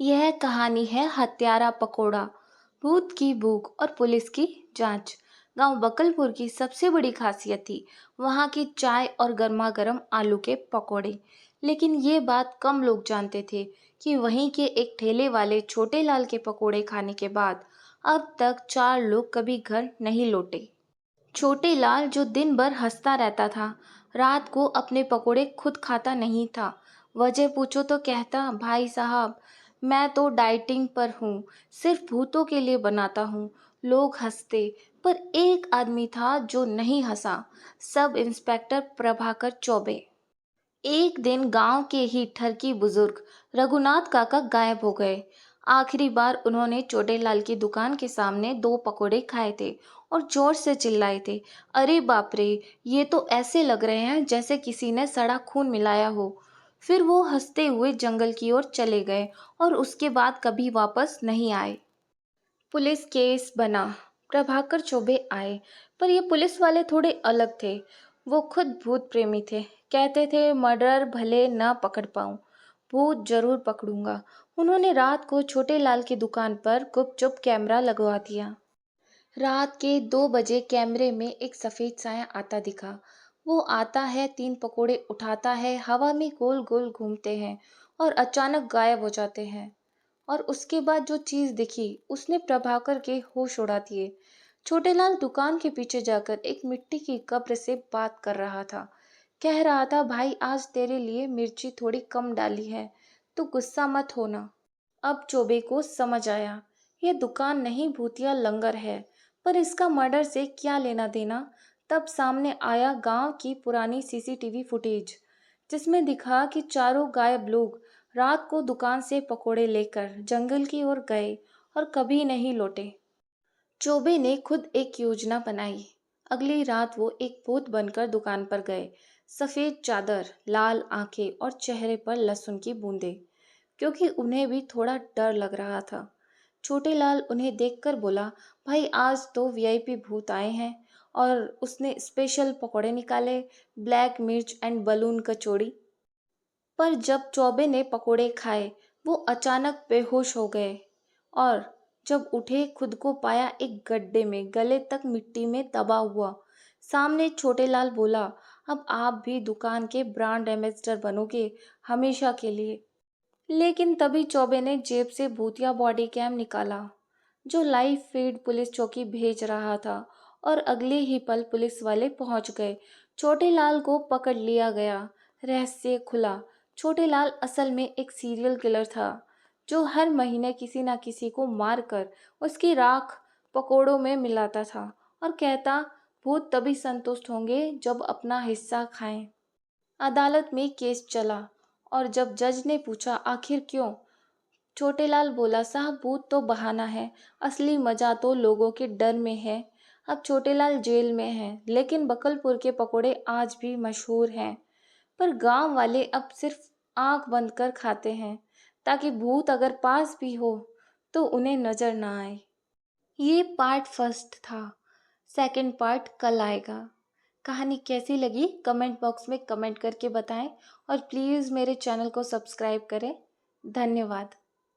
यह कहानी है हत्यारा पकोड़ा, भूत की भूख और पुलिस की जांच। गांव बकलपुर की सबसे बड़ी खासियत थी वहां की चाय और गर्मा गर्म आलू के पकोड़े। लेकिन ये बात कम लोग जानते थे कि वहीं के एक ठेले वाले छोटे लाल के पकोड़े खाने के बाद अब तक 4 लोग कभी घर नहीं लौटे। छोटे लाल जो दिन भर हंसता रहता था, रात को अपने पकोड़े खुद खाता नहीं था। वजह पूछो तो कहता, भाई साहब, मैं तो डाइटिंग पर हूँ, सिर्फ भूतों के लिए बनाता हूँ। लोग हंसते, पर एक आदमी था जो नहीं हंसा, सब इंस्पेक्टर प्रभाकर चौबे। एक दिन गांव के ही ठरकी बुजुर्ग रघुनाथ काका गायब हो गए। आखिरी बार उन्होंने चोटेलाल की दुकान के सामने 2 पकोड़े खाए थे और जोर से चिल्लाए थे, अरे बाप रे, ये तो ऐसे लग रहे हैं जैसे किसी ने सड़ा खून मिलाया हो। फिर वो हंसते हुए जंगल की ओर चले गए और उसके बाद कभी वापस नहीं आए। पुलिस केस बना। प्रभाकर चौबे आए, पर ये पुलिस वाले थोड़े अलग थे। वो खुद भूत प्रेमी थे। कहते थे मर्डर भले न पकड़ पाऊं, भूत जरूर पकड़ूंगा। उन्होंने रात को छोटे लाल की दुकान पर गुपचुप कैमरा लगवा दिया। रात के 2 बजे कैमरे में एक सफेद साया आता दिखा। वो आता है, 3 पकोड़े उठाता है, हवा में गोल गोल घूमते हैं और अचानक गायब हो जाते हैं। और उसके बाद जो चीज दिखी उसने प्रभाकर के होश उड़ा दिए। छोटेलाल दुकान के पीछे जाकर एक मिट्टी की कब्र से बात कर रहा था। कह रहा था, भाई आज तेरे लिए मिर्ची थोड़ी कम डाली है, तो गुस्सा मत होना। अब चोबे को समझ आया, यह दुकान नहीं भूतिया लंगर है, पर इसका मर्डर से क्या लेना देना। तब सामने आया गांव की पुरानी सीसीटीवी फुटेज, जिसमें दिखा कि चारों गायब लोग रात को दुकान से पकोड़े लेकर जंगल की ओर गए और कभी नहीं लौटे। चोबे ने खुद एक योजना बनाई। अगली रात वो एक भूत बनकर दुकान पर गए। सफेद चादर, लाल आंखें और चेहरे पर लहसुन की बूंदें, क्योंकि उन्हें भी थोड़ा डर लग रहा था। छोटे लाल उन्हें देखकर बोला, भाई आज तो वीआईपी भूत आए हैं। और उसने स्पेशल पकौड़े निकाले, ब्लैक मिर्च एंड बलून कचौड़ी। पर जब चौबे ने पकोड़े खाए, वो अचानक बेहोश हो गए और जब उठे खुद को पाया एक गड्ढे में, गले तक मिट्टी में दबा हुआ। सामने छोटेलाल बोला, अब आप भी दुकान के ब्रांड एम्बेसडर बनोगे, हमेशा के लिए। लेकिन तभी चौबे ने जेब से भूतिया बॉडी कैम निकाला, जो लाइव फीड पुलिस चौकी भेज रहा था, और अगले ही पल पुलिस वाले पहुंच गए। छोटेलाल को पकड़ लिया गया। रहस्य खुला, छोटेलाल असल में एक सीरियल किलर था, जो हर महीने किसी न किसी को मारकर उसकी राख पकोड़ों में मिलाता था और कहता, भूत तभी संतुष्ट होंगे जब अपना हिस्सा खाएं। अदालत में केस चला और जब जज ने पूछा आखिर क्यों, छोटेलाल बोला, साहब भूत तो बहाना है, असली मजा तो लोगों के डर में है। अब छोटेलाल जेल में है, लेकिन बकलपुर के पकोड़े आज भी मशहूर हैं। पर गांव वाले अब सिर्फ आंख बंद कर खाते हैं, ताकि भूत अगर पास भी हो तो उन्हें नजर ना आए। ये पार्ट फर्स्ट था। सेकंड पार्ट कल आएगा। कहानी कैसी लगी कमेंट बॉक्स में कमेंट करके बताएं और प्लीज़ मेरे चैनल को सब्सक्राइब करें। धन्यवाद।